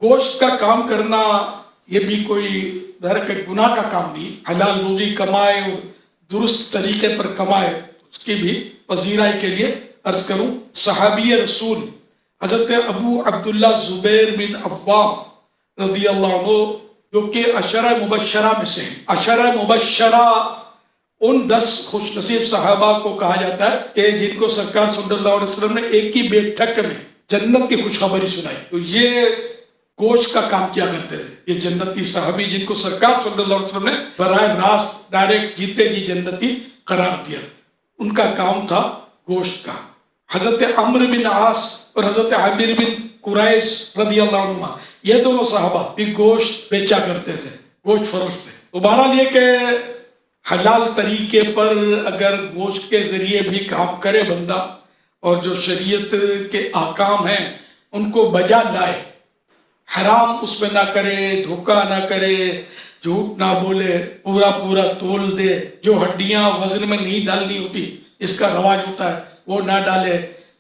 گوشت کا کام کرنا یہ بھی کوئی در کے گناہ کا کام نہیں، حلال روزی کمائے اور درست طریقے پر کمائے، اس کی بھی پذیرائی کے لیے عرض کروں صحابی رسول حضرت ابو عبداللہ زبیر بن عوام رضی اللہ عنہ، جو کہ عشرہ مبشرہ میں سے ہیں۔ عشرہ مبشرہ ان 10 خوش نصیب صحابہ کو کہا جاتا ہے کہ جن کو سرکار صلی اللہ علیہ وسلم نے ایک ہی بیٹھک میں جنت کی خوشخبری سنائی۔ تو یہ گوشت کا کام کیا کرتے تھے، یہ جنتی صحابی جن کو سرکار صلی اللہ علیہ وسلم نے براہ راست ڈائریکٹ جیتے جی جنتی قرار دیا، ان کا کام تھا گوشت کا۔ حضرت عمرو بن عاص اور حضرت عامر بن قریش رضی اللہ عنہ، یہ دونوں صحابہ بھی گوشت بیچا کرتے تھے، گوشت فروش تھے۔ تو بہرحال یہ کہ حلال طریقے پر اگر گوشت کے ذریعے بھی کام کرے بندہ اور جو شریعت کے احکام ہیں ان کو بجا لائے، حرام اس میں نہ کرے، دھوکہ نہ کرے، جھوٹ نہ بولے، پورا پورا تول دے، جو ہڈیاں وزن میں نہیں ڈالنی ہوتی اس کا رواج ہوتا ہے وہ نہ ڈالے،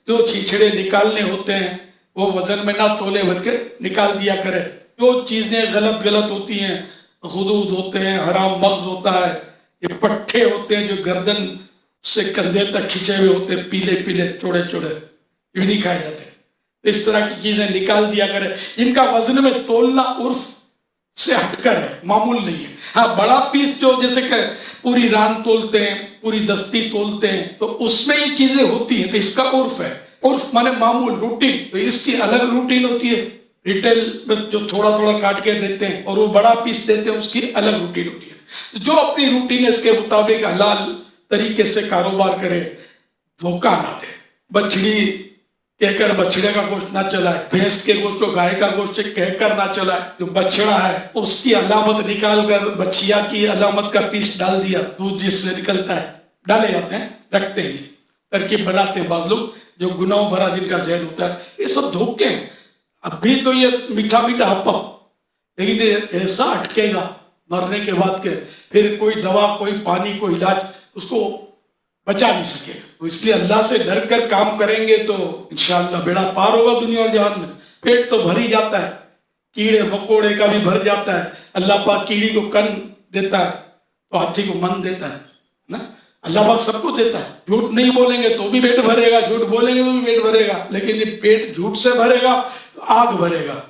جو چھیچڑے نکالنے ہوتے ہیں وہ وزن میں نہ تولے بلکہ نکال دیا کرے، جو چیزیں غلط ہوتی ہیں، غدود ہوتے ہیں، حرام مغز ہوتا ہے، یہ پٹھے ہوتے ہیں جو گردن سے کندھے تک کھچے ہوئے ہوتے ہیں، پیلے پیلے چوڑے چوڑے، یہ نہیں کھائے جاتے۔ اس طرح کی چیزیں نکال دیا کرے جن کا وزن میں تولنا عرف سے ہٹ کر ہے، معمول نہیں ہے۔ ہاں بڑا پیس جو جیسے کہ پوری ران تولتے ہیں، پوری دستی تولتے ہیں، تو اس میں یہ چیزیں ہوتی ہیں، تو اس کا عرف ہے۔ عرف مانے معمول، روٹین، تو اس کی الگ روٹین ہوتی ہے۔ ریٹیل میں جو تھوڑا تھوڑا کاٹ کے دیتے ہیں اور وہ بڑا پیس دیتے ہیں، اس کی الگ روٹین ہوتی ہے۔ جو اپنی روٹین اس کے مطابق حلال طریقے سے کاروبار کرے، دھوکہ نہ دے، بچڑی کہہ کر بچڑے کا گوشت نہ چلائے، بھینس کے گوشت کو گائے کا گوشت کہہ کر نہ چلائے، جو بچڑا ہے اس کی علامت نکال کر بچیا کی علامت کا پیس ڈال دیا، دودھ جس سے نکلتا ہے، ڈالے جاتے ہیں، رکھتے ہیں، ترکیب بناتے ہیں بعض لوگ جو گناہوں بھرا جن کا ذہن ہوتا ہے، یہ سب دھوکے ہیں۔ اب بھی تو یہ میٹھا میٹھا ہپا، لیکن یہ ایسا اٹکے گا مرنے کے بعد کے پھر کوئی دوا، کوئی پانی، کوئی علاج اس کو بچا نہیں سکے۔ تو اس لیے اللہ سے ڈر کر کام کریں گے تو انشاءاللہ بیڑا پار ہوگا دنیا اور جہان میں۔ پیٹ تو بھر ہی جاتا ہے، کیڑے مکوڑے کا بھی بھر جاتا ہے۔ اللہ پاک کیڑی کو کن دیتا ہے تو ہاتھی کو من دیتا ہے نا، اللہ پاک سب کو دیتا ہے۔ جھوٹ نہیں بولیں گے تو بھی پیٹ بھرے گا، جھوٹ بولیں گے تو بھی پیٹ بھرے گا، لیکن یہ پیٹ جھوٹ سے بھرے گا تو آگ بھرے گا،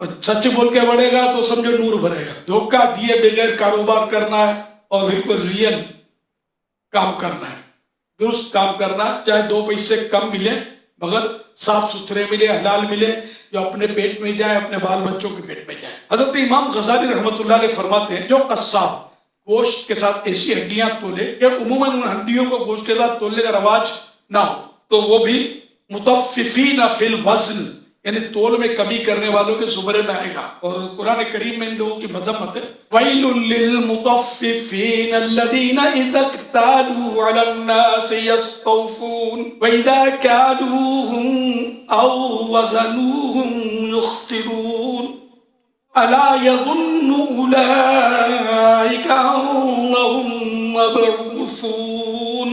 اور سچ بول کے بڑھے گا تو سمجھو نور بھرے گا۔ دھوکہ دیے بغیر کاروبار کرنا ہے اور بالکل ریئل کام کرنا ہے، درست کام کرنا، چاہے 2 پیسے کم ملے مگر صاف ستھرے ملے، حلال ملے، جو اپنے پیٹ میں جائے، اپنے بال بچوں کے پیٹ میں جائے۔ حضرت امام غزالی رحمۃ اللہ علیہ فرماتے ہیں جو قصاب گوشت کے ساتھ ایسی ہڈیاں تولے کہ عموماً ان ہڈیوں کو گوشت کے ساتھ تولنے کا رواج نہ ہو، تو وہ بھی مطففین فی الوزن، یعنی تول میں کمی کرنے والوں کے زمرے میں آئے گا۔ اور قرآن کریم میں ان لوگوں کی مذمت ہے، وَيْلٌ لِّلْمُطَفِّفِينَ الَّذِينَ إِذَا اكْتَالُوا عَلَى النَّاسِ يَسْطَوْفُونَ وَإِذَا كَالُوهُمْ أَوْ وَزَنُوهُمْ يُخْسِرُونَ أَلَا يَظُنُّ أُولَئِكَ أَنَّهُمْ مَبْعُوثُونَ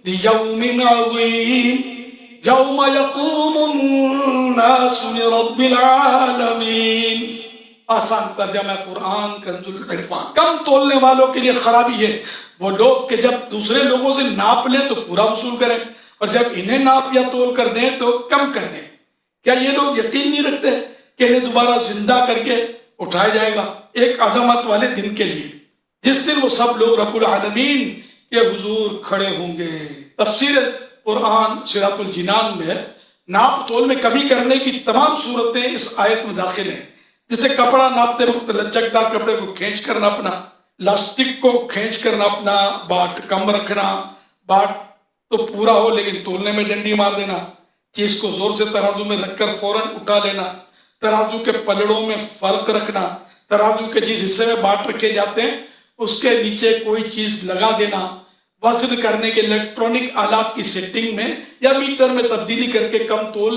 لِيَوْمٍ عَظِيمٍ یوم یقوم الناس لرب العالمین۔ آسان ترجمہ قرآن کنز العرفان۔ کم تولنے والوں کے لیے خرابی ہے وہ لوگ کہ جب دوسرے لوگوں سے ناپ لیں تو پورا وصول کریں، اور جب انہیں ناپ یا تول کر دیں تو کم کر دیں۔ کیا یہ لوگ یقین نہیں رکھتے کہ انہیں دوبارہ زندہ کر کے اٹھایا جائے گا ایک عظمت والے دن کے لیے، جس دن وہ سب لوگ رب العالمین کے حضور کھڑے ہوں گے۔ تفسیر قرآن صراط الجنان میں ناپ تول میں کمی کرنے کی تمام صورتیں اس آیت میں داخل ہیں، جیسے کپڑا ناپتے وقت لچکدار کپڑے کو کھینچ کر ناپنا، لاسٹک کو کھینچ کر ناپنا، باٹ کم رکھنا، باٹ تو پورا ہو لیکن تولنے میں ڈنڈی مار دینا، چیز کو زور سے ترازو میں رکھ کر فوراً اٹھا لینا، ترازو کے پلڑوں میں فرق رکھنا، ترازو کے جس حصے میں باٹ رکھے جاتے ہیں اس کے نیچے کوئی چیز لگا دینا، وزن کرنے کے الیکٹرانک آلات کی سیٹنگ میں یا میٹر میں تبدیلی کر کے کم تول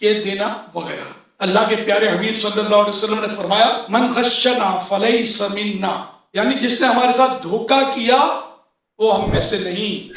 کے دینا وغیرہ۔ اللہ کے پیارے حبیب صلی اللہ علیہ وسلم نے فرمایا من غشنا فلیس منا، یعنی جس نے ہمارے ساتھ دھوکہ کیا وہ ہم میں سے نہیں۔